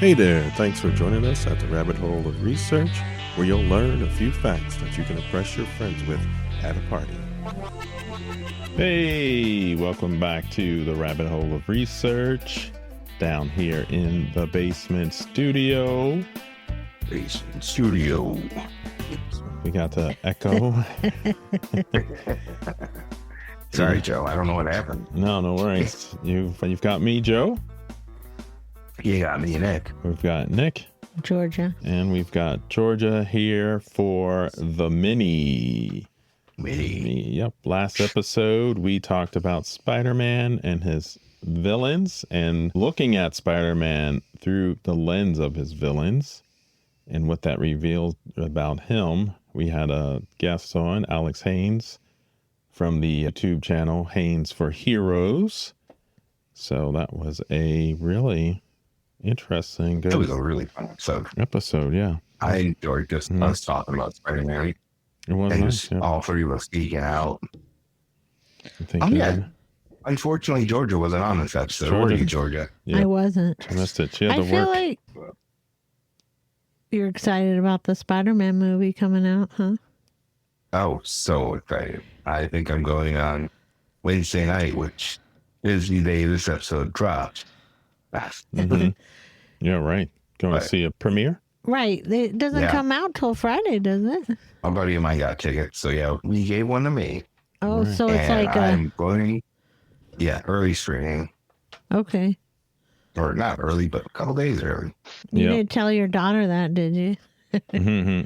Hey there, thanks for joining us at the Rabbit Hole of Research, where you'll learn a few facts that you can impress your friends with at a party. Hey, welcome back to the Rabbit Hole of Research, down here in the basement studio. Basement studio. We got the echo. Sorry, Joe. I don't know what happened. No worries. You've got me, Joe. You got me, Nick. We've got Nick. Georgia. And we've got Georgia here for the mini. Yep. Last episode, we talked about Spider-Man and his villains and looking at Spider-Man through the lens of his villains and what that revealed about him. We had a guest on, Alex Haynes, from the YouTube channel Haynes for Heroes. So that was a really interesting, good. It was a really fun episode. Yeah. I enjoyed just us talking about Spider-Man. It was and nice, just yeah. all three of us geeking out. I think Yeah. Unfortunately, Georgia wasn't on this episode. Were you, Georgia? Yeah. I wasn't. I missed it. She had I to feel work. like you're excited about the Spider-Man movie coming out, huh? Oh, so excited. I think I'm going on Wednesday night, which is the day this episode drops. Mm-hmm. Yeah, right. Going to see a premiere? Right. It doesn't come out till Friday, does it? My buddy of mine got tickets, so yeah, he gave one to me. Oh, so it's And like I'm going, early screening. Okay. Or not early, but a couple days early. You Yep. didn't tell your daughter that, did you? Mm-hmm.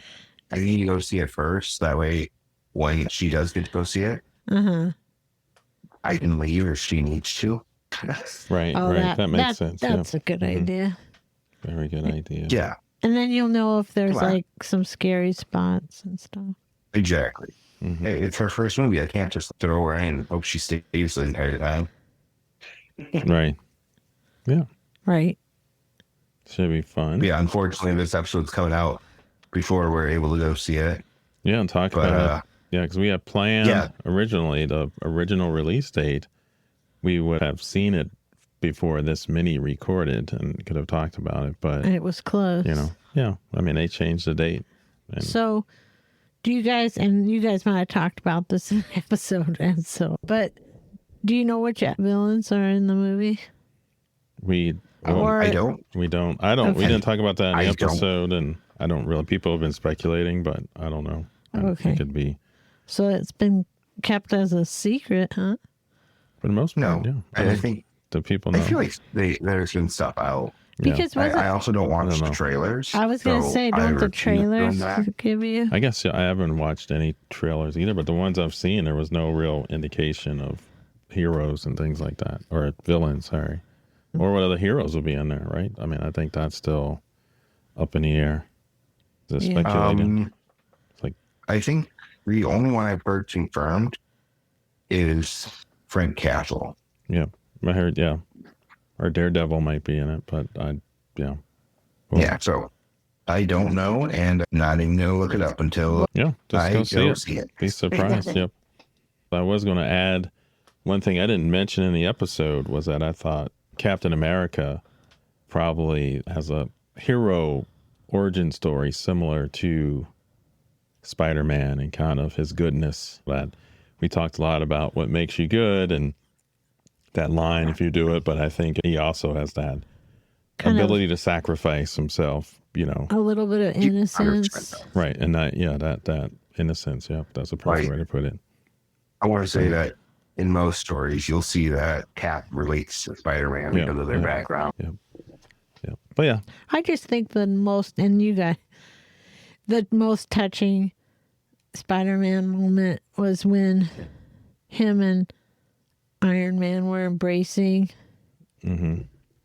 I need to go see it first. That way, when she does get to go see it, Uh-huh. I can leave if she needs to. Right, Oh, right. That makes sense. That's a good idea. Very good idea. Yeah, And then you'll know if there's Come on. like some scary spots and stuff. exactly. Mhm. Hey, it's her first movie. I can't just throw her in and hope she stays the entire time. Right. Yeah. Right. Should be fun. But yeah, unfortunately, this episode's coming out before we're able to go see it. Yeah, and talk But, about it. Yeah, because we had planned originally, the original release date, we would have seen it before this mini recorded and could have talked about it. But, And it was close. I mean, they changed the date. And So, do you guys, and you guys might have talked about this in the episode, but do you know which villains are in the movie? we Or- I don't. we didn't talk about that in the I don't. episode, and I don't really, people have been speculating, but I don't know. I Okay. think it'd be, So it's been kept as a secret, huh? for the most No. part, yeah. And I think, The people know. I feel like there's been stuff out. Yeah. Because I also don't watch don't know. the trailers. I was going to so say, I don't the refuse doing trailers that. give you? I guess I haven't watched any trailers either, but the ones I've seen, there was no real indication of heroes and things like that, or villains, sorry, or what other heroes will be in there, right? I mean, I think that's still up in the air. Is it Yeah. speculating? I think the only one I've heard confirmed is Frank Castle. Yeah, I heard, yeah, or Daredevil might be in it, but yeah. Well, Yeah, so I don't know, and I'm not even going to look it up until Yeah, just I go go see see it. it. Be surprised. Yep. I was going to add one thing I didn't mention in the episode was that I thought Captain America probably has a hero origin story similar to Spider-Man and kind of his goodness. That we talked a lot about what makes you good and that line if you do it, but I think he also has that Kind of ability to sacrifice himself, a little bit of innocence. right? And that innocence. Yep, that's a perfect way to put it. I want to say that in most stories, you'll see that Cap relates to Spider-Man because of their background. Yeah. But yeah, I just think the most touching Spider-Man moment was when him and Iron Man were embracing. mm-hmm.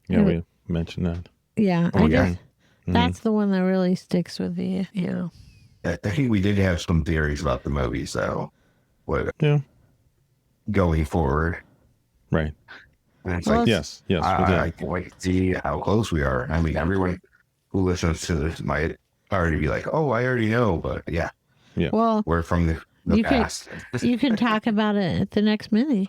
Yeah, we mentioned that. Yeah, Oh, yeah. That's the one that really sticks with you. Yeah. I think we did have some theories about the movies, though, Yeah. going forward. Right. And it's Well, like, Yes. Yes. We I did. can't wait to see how close we are. I mean, everyone who listens to this might already be like, oh, I already know, but yeah, Well, we're from the You past. you can talk about it at the next mini.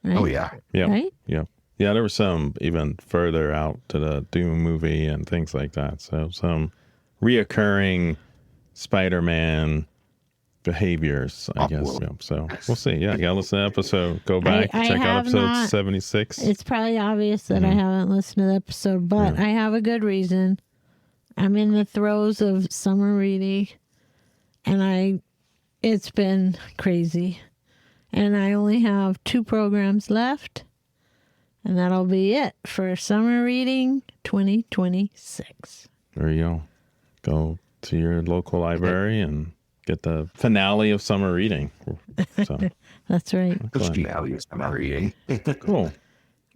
Right? Oh, yeah. Yeah. Right? Yeah. Yeah, there was some even further out to the Doom movie and things like that. So some reoccurring Spider-Man behaviors, I guess. Yeah, so we'll see. Yeah, you gotta listen to the episode. Go back, I check out have episode not. 76. It's probably obvious that I haven't listened to the episode, but I have a good reason. I'm in the throes of summer reading, and it's been crazy. And I only have 2 programs left, and that'll be it for summer reading 2026. There you go. Go to your local library and get the finale of summer reading. So, That's right. I'm reading. cool.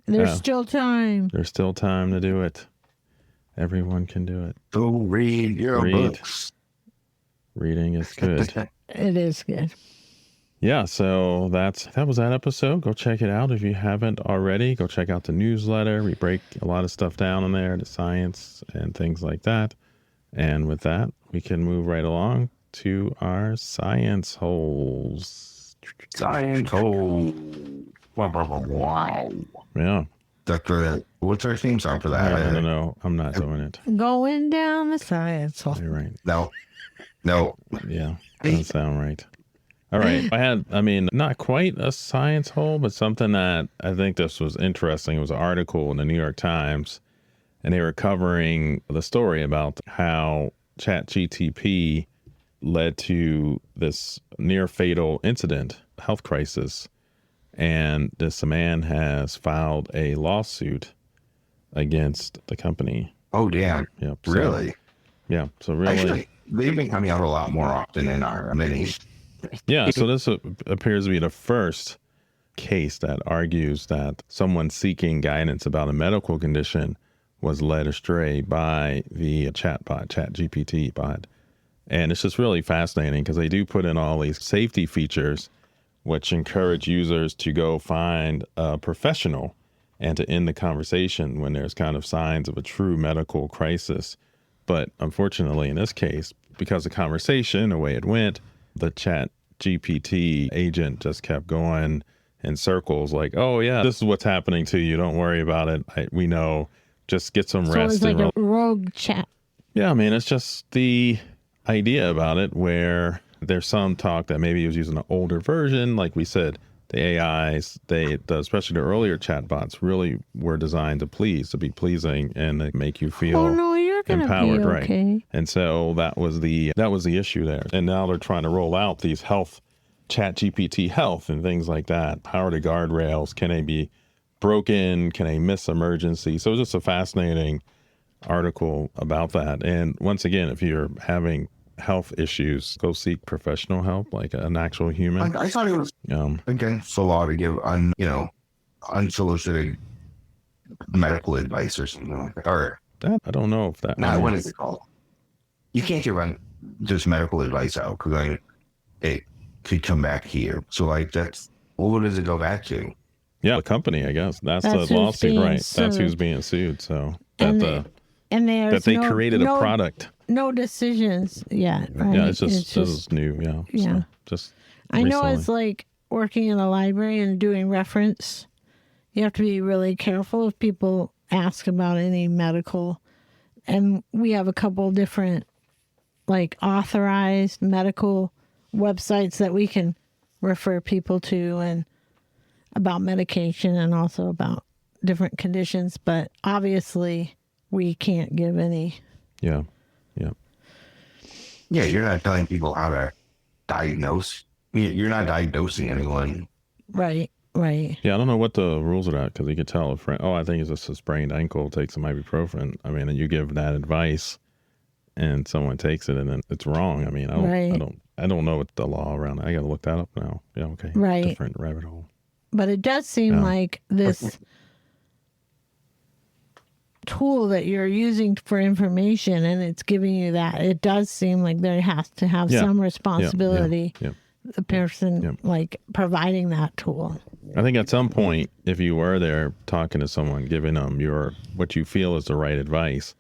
There's still time. There's still time to do it. Everyone can do it. Go read your books. Reading is good. It is good. Yeah, so that was that episode. Go check it out if you haven't already. Go check out the newsletter. We break a lot of stuff down in there, the science and things like that. And with that, we can move right along to our science holes. Science hole. Wow. Yeah. Doctor, what's our theme song for that? I don't know. I'm not doing it. Going down the science hole. You're right. No. Yeah, doesn't sound right. All right. Not quite a science hole, but something that I think this was interesting. It was an article in the New York Times, and they were covering the story about how ChatGPT led to this near fatal incident, health crisis. And this man has filed a lawsuit against the company. Oh, damn. Yep. Really? Yeah. So really. Actually, they've been coming out a lot more often in our minis. Yeah. So this appears to be the first case that argues that someone seeking guidance about a medical condition was led astray by the ChatGPT bot. And it's just really fascinating because they do put in all these safety features which encourage users to go find a professional and to end the conversation when there's kind of signs of a true medical crisis. But unfortunately, in this case, because the conversation, the way it went, the ChatGPT agent just kept going in circles like, oh, yeah, this is what's happening to you. Don't worry about it. We know. Just get some rest. So it's like a rogue chat. Yeah, it's just the idea about it where there's some talk that maybe he was using an older version. Like we said, the AIs, especially the earlier chatbots, really were designed to be pleasing and to make you feel you're gonna empowered, be okay. right? And so that was the issue there. And now they're trying to roll out these ChatGPT health and things like that. How are the guardrails? Can they be broken? Can they miss emergency? So it's just a fascinating article about that. And once again, if you're having health issues, go seek professional help, like an actual human. I thought it was against the law to give unsolicited medical advice or something like that. Or that I don't know if that. What is it called? You can't give just medical advice out because it could come back here. So what does it go back to? Yeah, the company, I guess. That's the lawsuit, right? Sued. That's who's being sued. So that they created a product. No decisions yet, right? Yeah, it's just new. Yeah. Yeah. So just I know it's like working in a library and doing reference. You have to be really careful if people ask about any medical. And we have a couple different like authorized medical websites that we can refer people to and about medication and also about different conditions. But obviously we can't give any. Yeah. Yeah, you're not telling people how to diagnose. You're not diagnosing anyone. Right. Yeah, I don't know what the rules are that because you could tell a friend, I think it's just a sprained ankle, take some ibuprofen. And you give that advice and someone takes it and then it's wrong. I don't know what the law around it. I got to look that up now. Yeah, okay. Right. Different rabbit hole. But it does seem like this tool that you're using for information and it's giving you that, it does seem like there has to have some responsibility. The person like providing that tool. I think at some point, if you were there talking to someone, giving them what you feel is the right advice,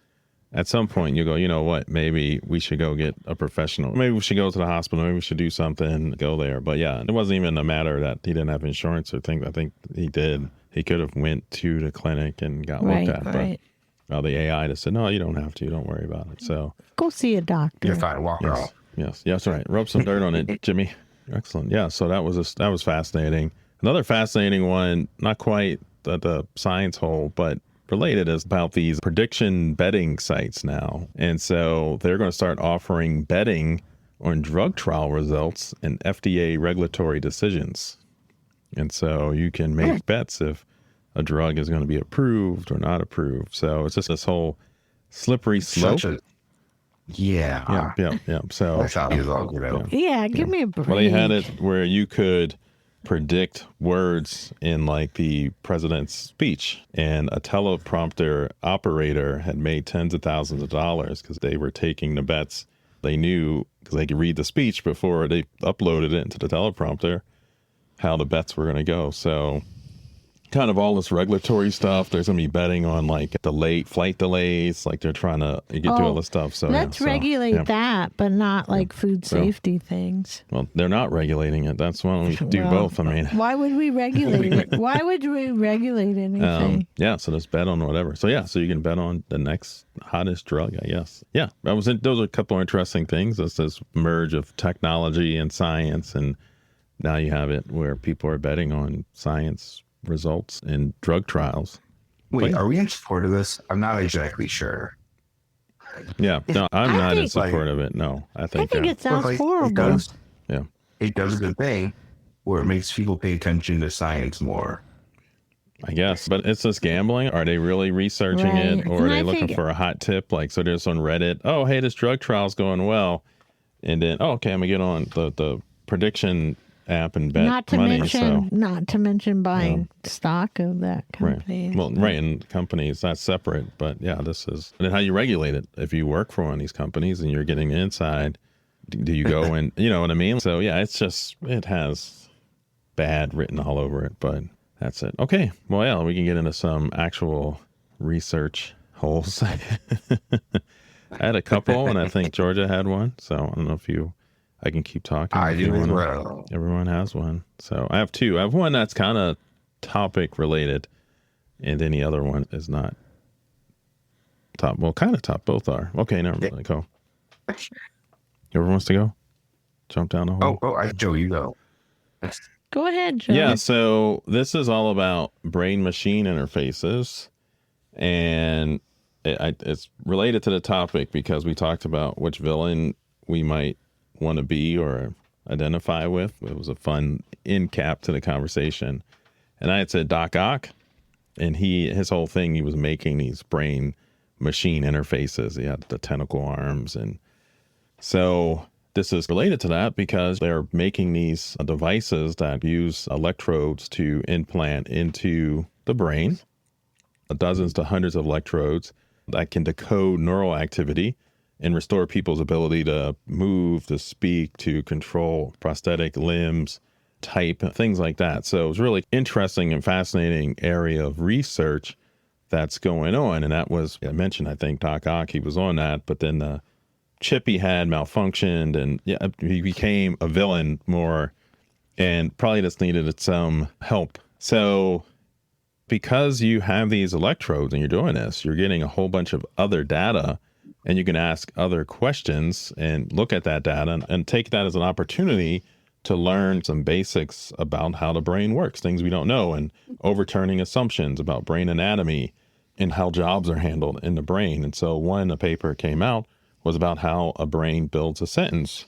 at some point you go, you know what, maybe we should go get a professional. Maybe we should go to the hospital. Maybe we should do something, go there. But yeah, it wasn't even a matter that he didn't have insurance or things. I think he did. he could have went to the clinic and got Right, looked at. right. But the AI just said, no, you don't have to. Don't worry about it. So Go see a doctor. You're fine. Walk around. yes, that's right. Rub some dirt on it, Jimmy. Excellent. Yeah. So that was fascinating. Another fascinating one, not quite the science hole, but related, is about these prediction betting sites now. And so they're going to start offering betting on drug trial results and FDA regulatory decisions. And so you can make bets if a drug is going to be approved or not approved. So it's just this whole slippery slope. Yeah. Yeah. So That's how it's all, Yeah, give me a break. well, they had it where you could predict words in like the president's speech, and a teleprompter operator had made tens of thousands of dollars because they were taking the bets. They knew, because they could read the speech before they uploaded it into the teleprompter, how the bets were going to go. So kind of all this regulatory stuff. There's going to be betting on like flight delays, like they're trying to do all this stuff. So let's regulate that, but not like food safety things. Well, they're not regulating it. That's why we do both. I mean, why would we regulate it? Why would we regulate anything? So just bet on whatever. So you can bet on the next hottest drug, I guess. Yeah, those are a couple of interesting things. It's this merge of technology and science, and now you have it where people are betting on science results in drug trials. Wait, are we in support of this? I'm not exactly sure. Yeah, no, I'm not in support of it. No, I think it sounds horrible. It does a good thing where it makes people pay attention to science more. I guess, but it's just gambling. Are they really researching it, or are they looking for a hot tip? Like, so there's on Reddit, oh, hey, this drug trial's going well, and then, okay, I'm gonna get on the prediction app and bet not to money. Not to mention buying stock of that company. Right. Well, right, and companies, that's separate. But yeah, this is how you regulate it. If you work for one of these companies and you're getting inside, do you go and, you know what I mean? So yeah, it has bad written all over it, but that's it. Okay. Well, yeah, we can get into some actual research holes. I had a couple, and I think Georgia had one. So I don't know if I can keep talking. I do as well. Everyone has one. So I have two. I have one that's kind of topic related, and any other one is not top. Well, kind of top. Both are. Okay, never mind. Go. Whoever wants to go? Jump down the hole. Joe, you go. Go ahead, Joe. Yeah, so this is all about brain-machine interfaces, and it's related to the topic because we talked about which villain we might want to be or identify with. It was a fun end cap to the conversation. And I had said Doc Ock, and his whole thing, he was making these brain machine interfaces. He had the tentacle arms. And so this is related to that because they're making these devices that use electrodes to implant into the brain, dozens to hundreds of electrodes that can decode neural activity and restore people's ability to move, to speak, to control prosthetic limbs, type, things like that. So it was really interesting and fascinating area of research that's going on. And that was, I mentioned, I think Doc Ock, he was on that, but then the chip he had malfunctioned, and he became a villain more and probably just needed some help. So because you have these electrodes and you're doing this, you're getting a whole bunch of other data, and you can ask other questions and look at that data and take that as an opportunity to learn some basics about how the brain works, things we don't know, and overturning assumptions about brain anatomy and how jobs are handled in the brain. And so a paper came out was about how a brain builds a sentence.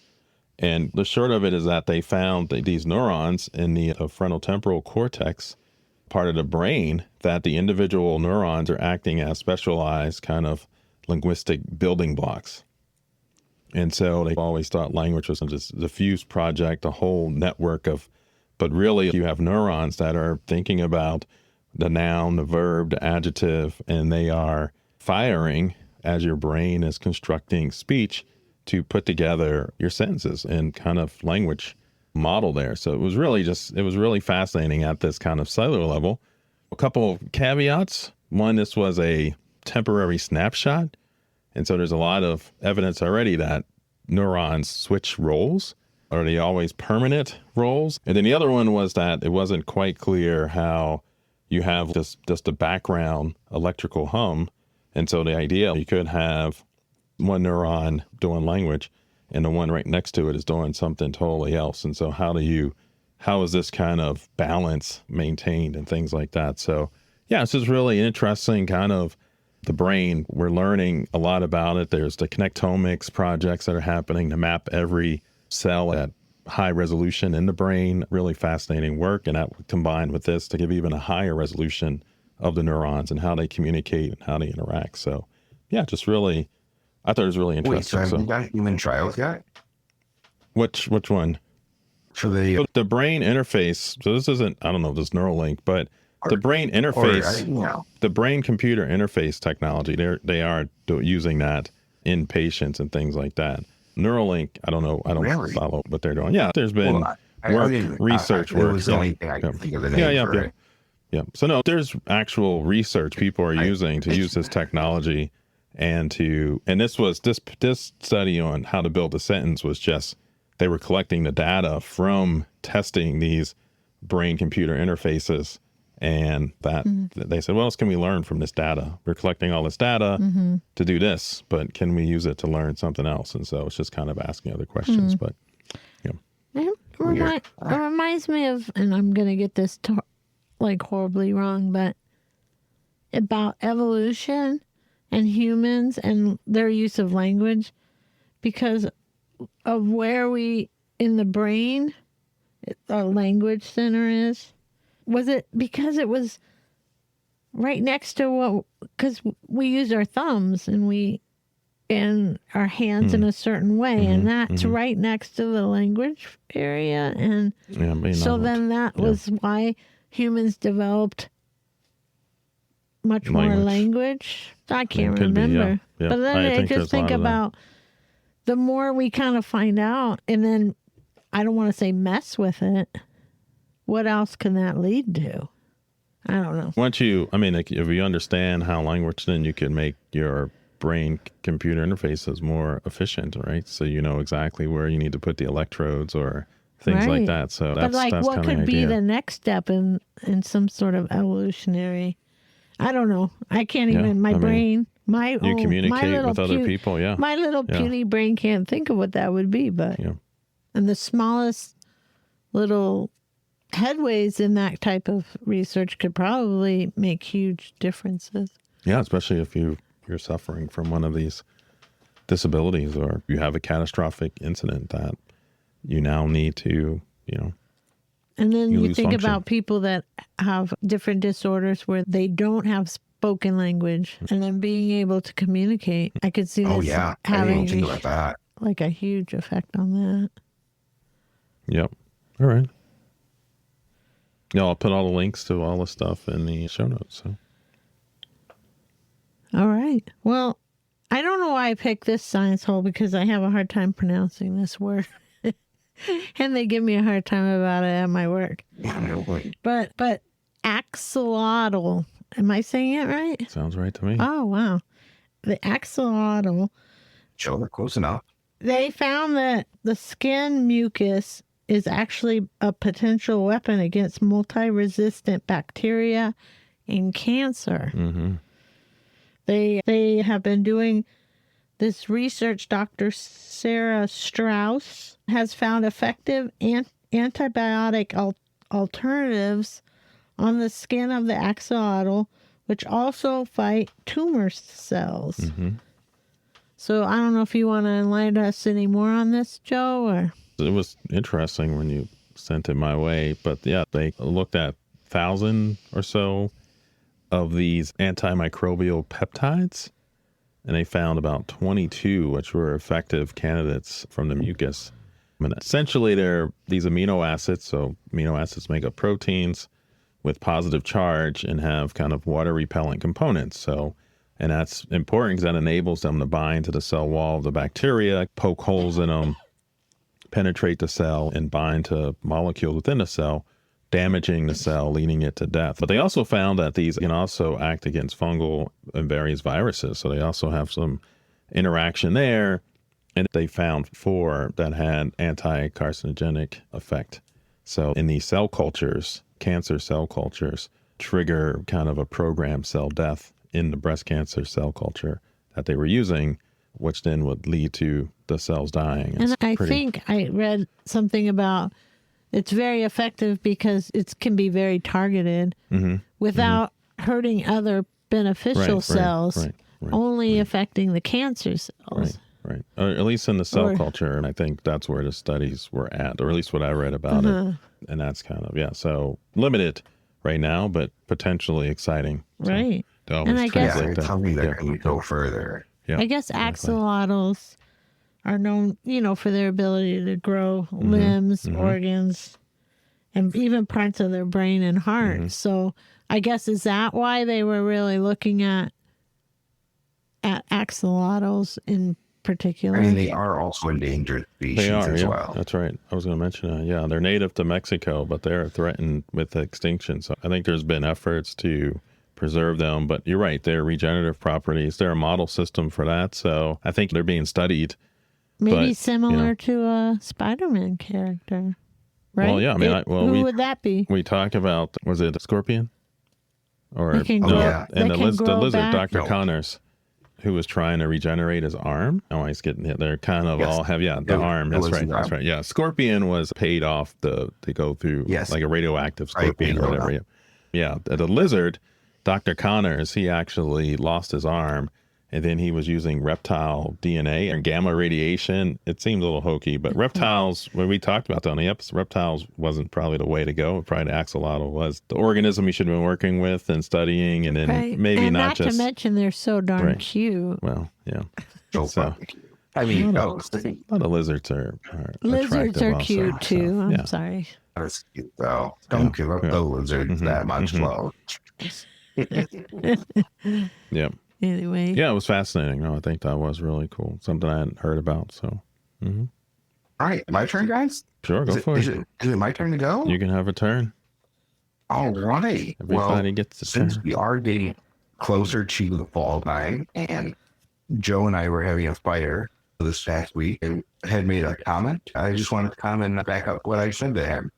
And the short of it is that they found that these neurons in the frontotemporal cortex part of the brain, that the individual neurons are acting as specialized kind of linguistic building blocks. And so they always thought language was just a diffuse project, a whole network but really you have neurons that are thinking about the noun, the verb, the adjective, and they are firing as your brain is constructing speech to put together your sentences and kind of language model there. So it was really fascinating at this kind of cellular level. A couple of caveats. One, this was a temporary snapshot. And so there's a lot of evidence already that neurons switch roles. Are they always permanent roles? And then the other one was that it wasn't quite clear how you have just a background electrical hum. And so the idea, you could have one neuron doing language and the one right next to it is doing something totally else. And so how is this kind of balance maintained and things like that? So yeah, it's just really interesting kind of the brain. We're learning a lot about it. There's the connectomics projects that are happening to map every cell at high resolution in the brain. Really fascinating work. And that combined with this to give even a higher resolution of the neurons and how they communicate and how they interact. So yeah, just really, I thought it was really interesting. Wait, so have you got human trials yet? Which one? So The brain interface. So this isn't, I don't know if this Neuralink, but the brain interface, the brain computer interface technology, they are using that in patients and things like that. Neuralink, I don't know. I don't Really? follow what they're doing. Yeah, there's been research work. It was the only thing I could think of the name for it. Yeah. So no, there's actual research people are using to use this technology and this study on how to build a sentence was just, they were collecting the data from testing these brain computer interfaces. And that they said, what else can we learn from this data? We're collecting all this data to do this, but can we use it to learn something else? And so it's just kind of asking other questions. But yeah. It reminds me of, and I'm going to get this horribly wrong, but about evolution and humans and their use of language because of where we in the brain our language center is. Was it because it was right next to because we use our thumbs and our hands in a certain way, and that's right next to the language area, and so then that was why humans developed much more language. I can't remember, but then I just think about the more we kind of find out, and then I don't want to say mess with it. What else can that lead to? I don't know. Once if you understand how language, then you can make your brain computer interfaces more efficient, right? So you know exactly where you need to put the electrodes or things like that. So that's what could be the next step in some sort of evolutionary? I don't know. I can't even. My brain. You communicate with other people. Yeah. My little puny brain can't think of what that would be, but and the smallest little headways in that type of research could probably make huge differences. Yeah, especially if you're suffering from one of these disabilities or you have a catastrophic incident that you now need to, And then you think about people that have different disorders where they don't have spoken language and then being able to communicate. I could see this having like a huge effect on that. Yep. All right. Yeah, I'll put all the links to all the stuff in the show notes. So. All right. Well, I don't know why I picked this science hole because I have a hard time pronouncing this word. And they give me a hard time about it at my work. But axolotl. Am I saying it right? Sounds right to me. Oh, wow. The axolotl. Sure, close enough. They found that the skin mucus is actually a potential weapon against multi-resistant bacteria and cancer. Mm-hmm. They have been doing this research. Dr. Sarah Strauss has found effective antibiotic alternatives on the skin of the axolotl, which also fight tumor cells. Mm-hmm. So I don't know if you want to enlighten us any more on this, Joe, or... It was interesting when you sent it my way, but yeah, they looked at 1,000 or so of these antimicrobial peptides, and they found about 22 which were effective candidates from the mucus. And essentially, they're these amino acids. So amino acids make up proteins with positive charge and have kind of water repellent components. So, and that's important because that enables them to bind to the cell wall of the bacteria, poke holes in them, penetrate the cell and bind to molecules within the cell, damaging the cell, leading it to death. But they also found that these can also act against fungal and various viruses. So they also have some interaction there. And they found 4 that had anti-carcinogenic effect. So in these cell cultures, cancer cell cultures, trigger kind of a programmed cell death in the breast cancer cell culture that they were using, which then would lead to the cells dying. And I think I read something about it's very effective because it can be very targeted without hurting other beneficial cells, only affecting the cancer cells. Right. Or at least in the cell culture. And I think that's where the studies were at, or at least what I read about it. And that's kind of, so limited right now, but potentially exciting. Right. So and I guess it's something that can go further. Yeah, I guess axolotls are known, for their ability to grow limbs, organs, and even parts of their brain and heart. So I guess, is that why they were really looking at axolotls in particular? I mean, they are also endangered species as well. That's right. I was going to mention that. They're native to Mexico, but they're threatened with extinction. So I think there's been efforts to preserve them, but you're right. They're regenerative properties. They're a model system for that. So I think they're being studied. Maybe similar to a Spider-Man character, right? Well, yeah. I mean, who would that be? We talk about, was it a scorpion? Or and the lizard, back. Dr. Connors, who was trying to regenerate his arm. Oh, he's getting it. They're kind of all have, the arm. That's right. That's right. Yeah. Scorpion was paid off to go through like a radioactive scorpion or whatever. Yeah. The lizard, Dr. Connors, he actually lost his arm, and then he was using reptile DNA and gamma radiation. It seems a little hokey, but reptiles, when we talked about that on the episode, reptiles wasn't probably the way to go. Probably the axolotl was the organism we should have been working with and studying, and then maybe and not just. Not to mention they're so darn cute. Well, yeah. So I mean, a lot of lizards are lizards are also, cute too. I'm sorry. That's cute, though. Don't give up the lizards that much love. Yeah. Anyway. Yeah, it was fascinating. No, I think that was really cool. Something I hadn't heard about. So. All right, my turn, guys. Sure, go for it. Is it my turn to go? You can have a turn. All right. Everybody gets to since we are getting closer to the fall time, and Joe and I were having a fire this past week and had made a comment. I just wanted to comment and back up what I said to him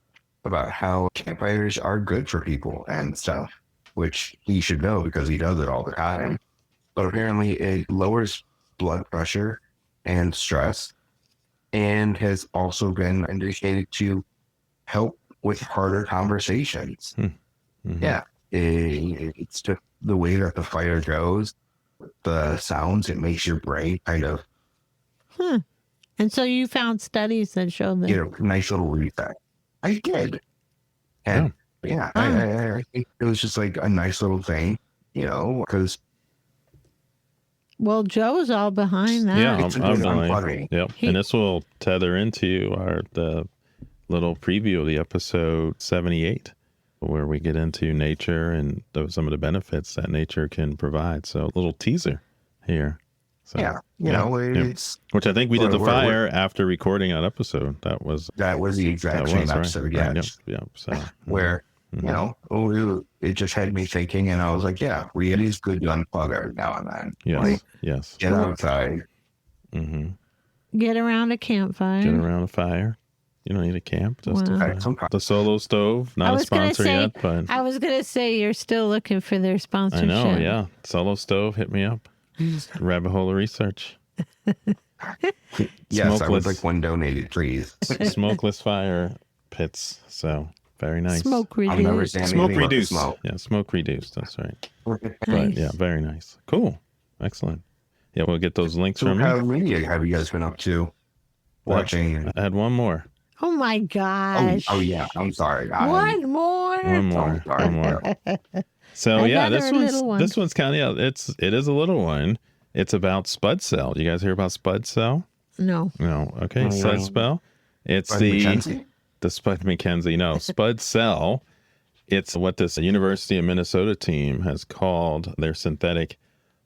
about how campfires are good for people and stuff, which he should know because he does it all the time. But apparently it lowers blood pressure and stress, and has also been indicated to help with harder conversations. Yeah. It's just the way that the fire goes, the sounds, it makes your brain kind of. And so you found studies that show that. Nice little reset. I did. And I think it was just like a nice little thing, because. Well, Joe's all behind that. Yeah, I'm behind. Yep. And this will tether into the little preview of the episode 78, where we get into nature and some of the benefits that nature can provide. So a little teaser here. So, it's which I think we did the fire after recording that episode. That was the exact same episode. Right. Yeah. Yep. So where it just had me thinking, and I was like, yeah, reality is good to unplug every now and then. Yes. Yes. Get outside. Get around a campfire. Get around a fire. You don't need a camp. Just the Solo Stove, not a sponsor yet, but I was gonna say you're still looking for their sponsorship. I know, yeah. Solo Stove, hit me up. Rabbit hole of research. Yes, I would like one donated, please. Smokeless fire pits. So very nice. Smoke reduced. Smoke reduced. Yeah, smoke reduced. That's right. Nice. But yeah, very nice. Cool. Excellent. Yeah, we'll get those links from you. What media have you guys been up to? Watching. I had one more. Oh my gosh. Oh yeah. I'm sorry. One more. So this one's kind of it is a little one. It's about SpudCell. You guys hear about SpudCell? No. Okay. SpudCell. It's the Spud McKenzie. No, SpudCell. It's what this University of Minnesota team has called their synthetic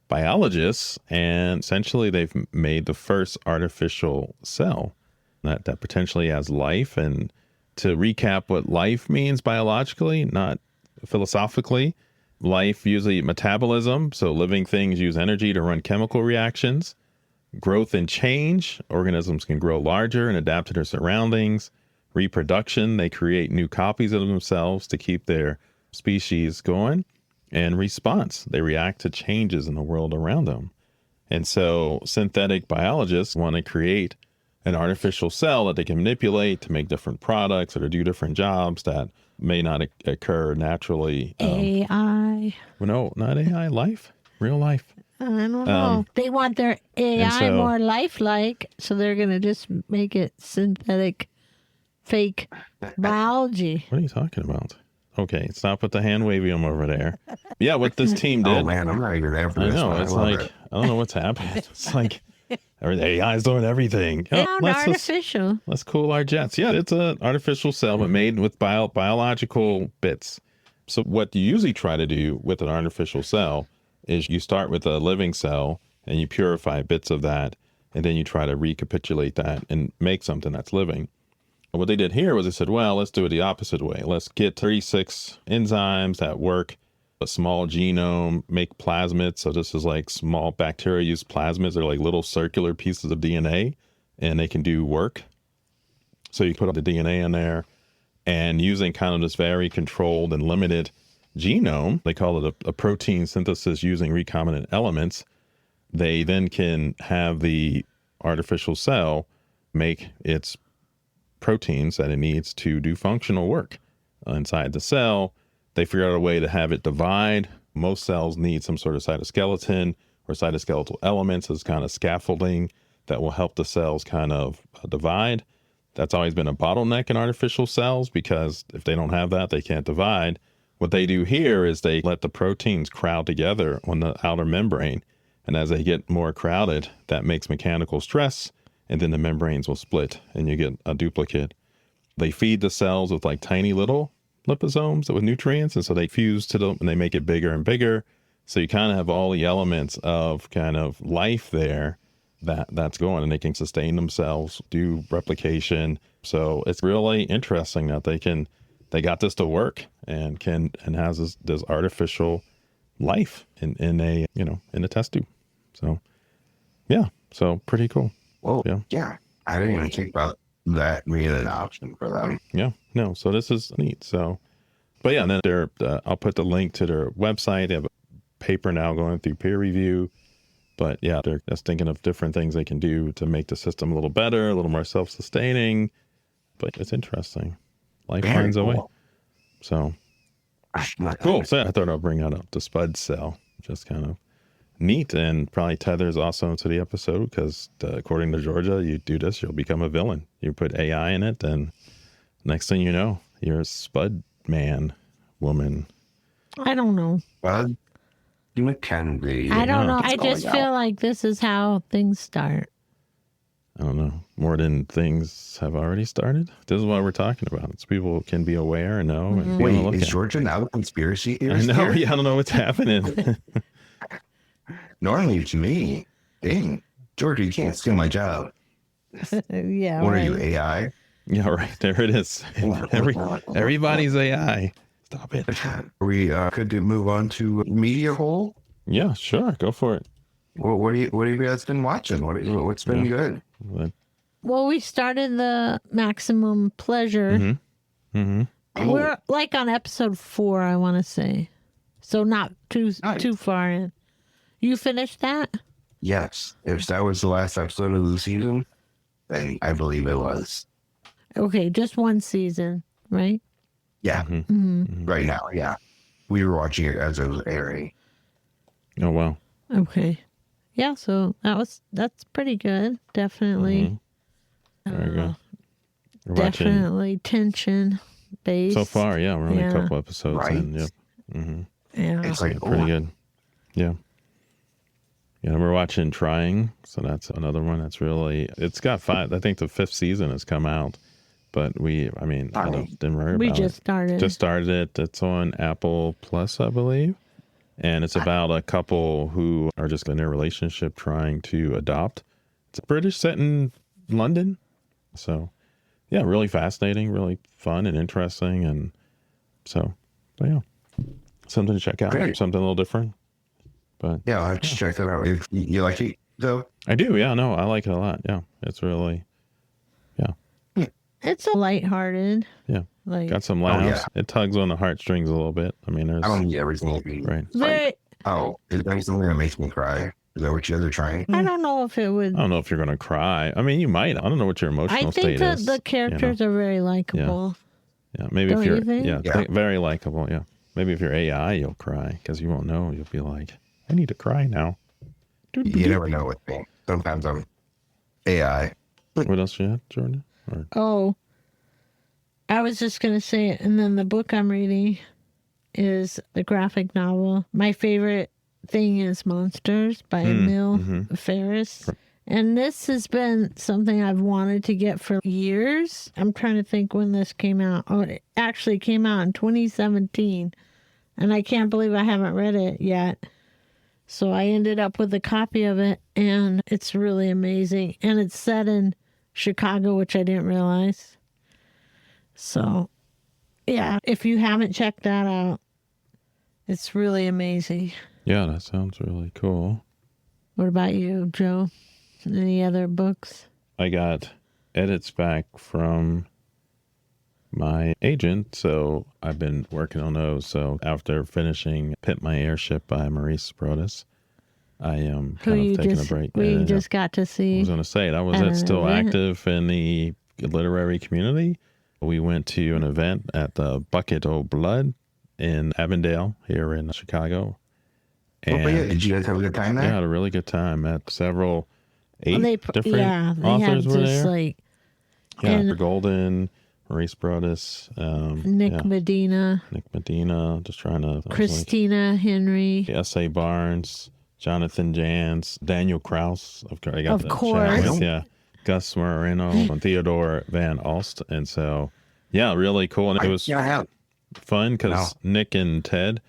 biologists, and essentially they've made the first artificial cell that potentially has life. And to recap what life means biologically, not philosophically, life usually metabolism, so living things use energy to run chemical reactions. Growth and change, organisms can grow larger and adapt to their surroundings. Reproduction, they create new copies of themselves to keep their species going in response. They react to changes in the world around them. And so synthetic biologists want to create an artificial cell that they can manipulate to make different products or to do different jobs that may not occur naturally. AI. Well, no, not AI, life, real life. I don't know. They want their AI more lifelike, so they're going to just make it synthetic, fake biology. What are you talking about? Okay, stop with the hand wavium over there. Yeah, what this team did. Oh man, I'm not even there for I this know. one. It's I love like, it. I don't know what's happening. It's like AI's doing everything. Sound Let's artificial. let's cool our jets. Yeah, it's an artificial cell, but made with biological bits. So what you usually try to do with an artificial cell is you start with a living cell and you purify bits of that, and then you try to recapitulate that and make something that's living. What they did here was they said, well, let's do it the opposite way. Let's get 36 enzymes that work, a small genome, make plasmids. So this is like small bacteria use plasmids. They're like little circular pieces of DNA, and they can do work. So you put the DNA in there, and using kind of this very controlled and limited genome, they call it a protein synthesis using recombinant elements. They then can have the artificial cell make its proteins that it needs to do functional work inside the cell. They figured out a way to have it divide. Most cells need some sort of cytoskeleton or cytoskeletal elements as kind of scaffolding that will help the cells kind of divide. That's always been a bottleneck in artificial cells because if they don't have that, they can't divide. What they do here is they let the proteins crowd together on the outer membrane. And as they get more crowded, that makes mechanical stress, and then the membranes will split and you get a duplicate. They feed the cells with like tiny little liposomes with nutrients, and so they fuse to them and they make it bigger and bigger. So you kind of have all the elements of kind of life there that's going, and they can sustain themselves, do replication. So it's really interesting that they got this to work and has this artificial life in a test tube. So yeah, so pretty cool. Well, yeah, I didn't even think about that being an option for them. Yeah, no, so this is neat. So, but yeah, and then I'll put the link to their website. They have a paper now going through peer review. But yeah, they're just thinking of different things they can do to make the system a little better, a little more self-sustaining. But it's interesting. Life finds a way. So cool. So yeah, I thought I'll bring that up. The SpudCell, just kind of neat, and probably tethers also to the episode because according to Georgia, you do this, you'll become a villain. You put AI in it, and next thing you know, you're a Spud man, woman. I don't know. Spud McKenzie. I don't know. I just feel like this is how things start. I don't know. More than things have already started. This is what we're talking about. So people can be aware and know. And wait, is Georgia now a conspiracy theorist? I know. Yeah, I don't know what's happening. Normally it's me. Dang, Georgia, you can't steal my job. Yeah. What right. are you, AI? Yeah, right. There it is. Everybody's AI. Stop it. We could move on to media hole. Yeah, sure. Go for it. Well, what have you guys been watching? What's been good? Well, we started the Maximum Pleasure. We're like on episode 4, I want to say. So not too far in. You finished that? Yes. If that was the last episode of the season, then I believe it was. Okay, just one season, right? Yeah. Right now, yeah. We were watching it as it was airing. Oh, wow. Okay. Yeah, so that's pretty good. Definitely. Very good. We're Definitely tension based. so far, yeah. We're only a couple episodes in. Yep. Yeah. It's like Pretty good. Yeah. Yeah, we're watching Trying. So that's another one that's really, it's got 5. I think the 5th season has come out. But I didn't worry about it. We just started. Just started it. It's on Apple Plus, I believe. And it's about a couple who are just in their relationship trying to adopt. It's British, set in London. So, yeah, really fascinating, really fun and interesting. And so yeah, something to check out. Great. Something a little different. But yeah, I'll have to check that out. If you like it, though? I do. Yeah, no, I like it a lot. Yeah, it's really, It's a lighthearted. Yeah. Like, Got some laughs. yeah. It tugs on the heartstrings a little bit. I mean, there's I don't need everything to be right. like, oh, is there something that makes me cry? Is that what you guys are trying? I don't know if it would. I don't know if you're gonna cry. I mean, you might. I don't know what your emotional I state think that is. the characters are very likable. Yeah, maybe Don't if you're you think? Yeah. very likable. Yeah, maybe if you're AI, you'll cry because you won't know. You'll be like, I need to cry now. You never know with me. Sometimes I'm AI. What else you have, Jordan? Or, Oh, I was just going to say it. And then the book I'm reading is a graphic novel. My favorite thing is Monsters by Emil Ferris. And this has been something I've wanted to get for years. I'm trying to think when this came out. Oh, it actually came out in 2017. And I can't believe I haven't read it yet. So I ended up with a copy of it, and it's really amazing. And it's set in Chicago, which I didn't realize. So, yeah, if you haven't checked that out, it's really amazing. yeah, that sounds really cool. What about you, Joe? Any other books? I got edits back from my agent, so I've been working on those. So after finishing Pimp My Airship by Maurice Brodus, I am kind of taking a break. We just got to I see. was going to say, that was at it an still event. active in the literary community? We went to an event at the Bucket o' Blood in Avondale here in Chicago. Oh, And yeah. Did you guys have a good time there? yeah, I had a really good time. Met several, Well, eight different they authors had were just there. like Yeah, and Golden, Maurice Brodus, Nick Medina, Nick Medina, just trying to... Christina Henry. S.A. Barnes, Jonathan Jans, Daniel Krauss. Of Of course. Channels, yeah. Gus Moreno and Theodore Van Alst. And so, yeah, really cool. And it was Yeah, I have. fun because Nick and Ted,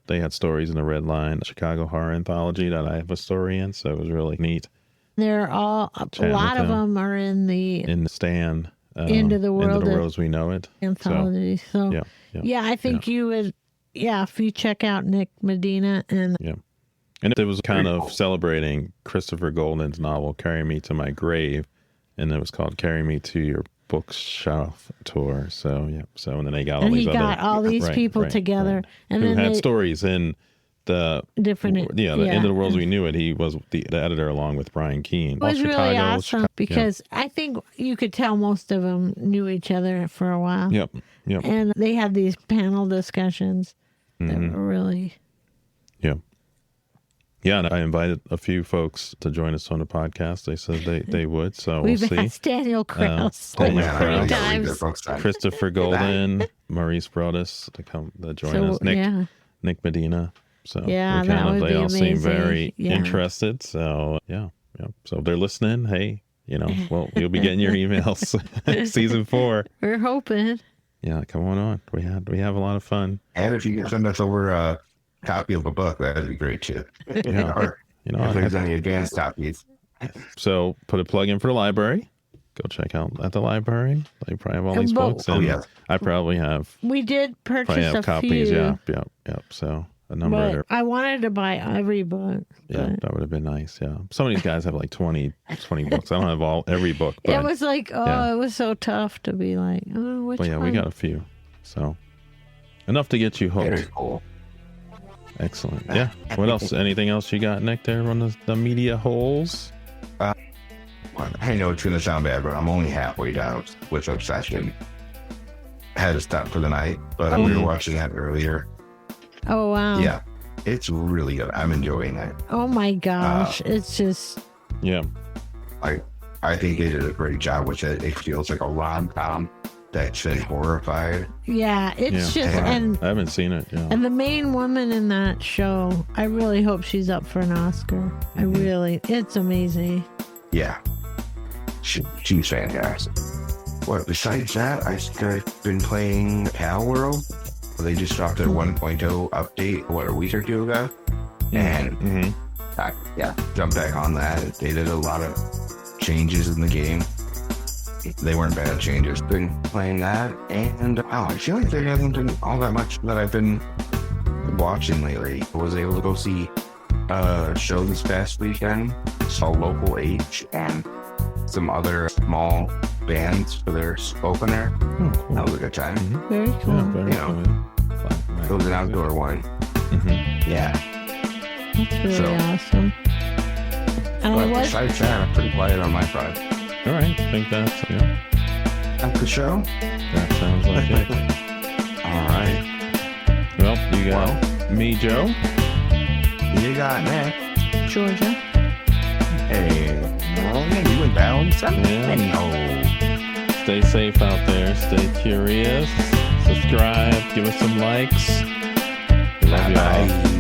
they had stories in the Red Line Chicago Horror Anthology that I have a story in. So it was really neat. They're all, a Chatting lot with of them are in the In the Stand. Into the World Into the World as We Know It. anthology. So, yeah. I think you would, if you check out Nick Medina and And it was kind of celebrating Christopher Golden's novel, Carry Me to My Grave. And it was called Carry Me to Your Bookshelf Tour. So, yeah. So, and then they got all and these he got all these people together. And who then had they, stories in the different, End of the World as We Knew It. He was the editor along with Brian Keene. It was really awesome because I think you could tell most of them knew each other for a while. Yep. And they had these panel discussions that were really... Yeah, and I invited a few folks to join us on the podcast. They said they would, so We've we'll see. asked Daniel Krauss Daniel like Krauss. 3 times. Christopher Golden, Maurice Brodus to join us. Nick Medina. So Yeah, we that would they be all seem amazing. very Yeah. interested. So yeah. So if they're listening, hey, well, you'll be getting your emails. Season 4. We're hoping. Yeah, come on. We have a lot of fun. And if you can send us over a copy of a book, that'd be great too. Yeah. Or if there's any advanced copies. So put a plug in for the library. Go check out at the library. They probably have all these books. And I probably have. We did purchase a copies. few. Yeah. So a number But of I wanted to buy every book. yeah, that would have been nice. Yeah. Some of these guys have like 20 books. I don't have every book. But it was like, it was so tough to be like, which But yeah, one? we got a few. So enough to get you hooked. Very cool. Excellent. Yeah. What else? Anything else you got, Nick, there on the media holes? I know it's going to sound bad, but I'm only halfway down with Obsession. I had to stop for the night, but we were watching that earlier. Oh, wow. Yeah. It's really good. I'm enjoying it. Oh, my gosh. It's just... Yeah. I think they did a great job with it. It feels like a rom-com that's been horrified. Yeah, it's just... And I haven't seen it. Yeah. And the main woman in that show, I really hope she's up for an Oscar. It's amazing. Yeah. She's fantastic. Besides that, I've been playing Pal World. They just dropped their 1.0 update, a week or two ago. And I jumped back on that. They did a lot of changes in the game. They weren't bad changes. Been playing that. And I feel like there hasn't been all that much that I've been watching lately. I was able to go see a show this past weekend. Saw Local H, and some other small bands for their opener. Oh, cool. That was a good time. Very cool. Yeah, very You know, cool. It was an outdoor one. Mm-hmm. Yeah. That's really So- awesome. And I But was besides that, I'm pretty quiet on my front. All right. I think that's, yeah, At the show? that sounds like it. All right. Well, you got me, Joe. You got next. Georgia. Hey, Morgan, you and Balance? Yeah. No. Stay safe out there. Stay curious. Subscribe. Give us some likes. Love y'all. Bye.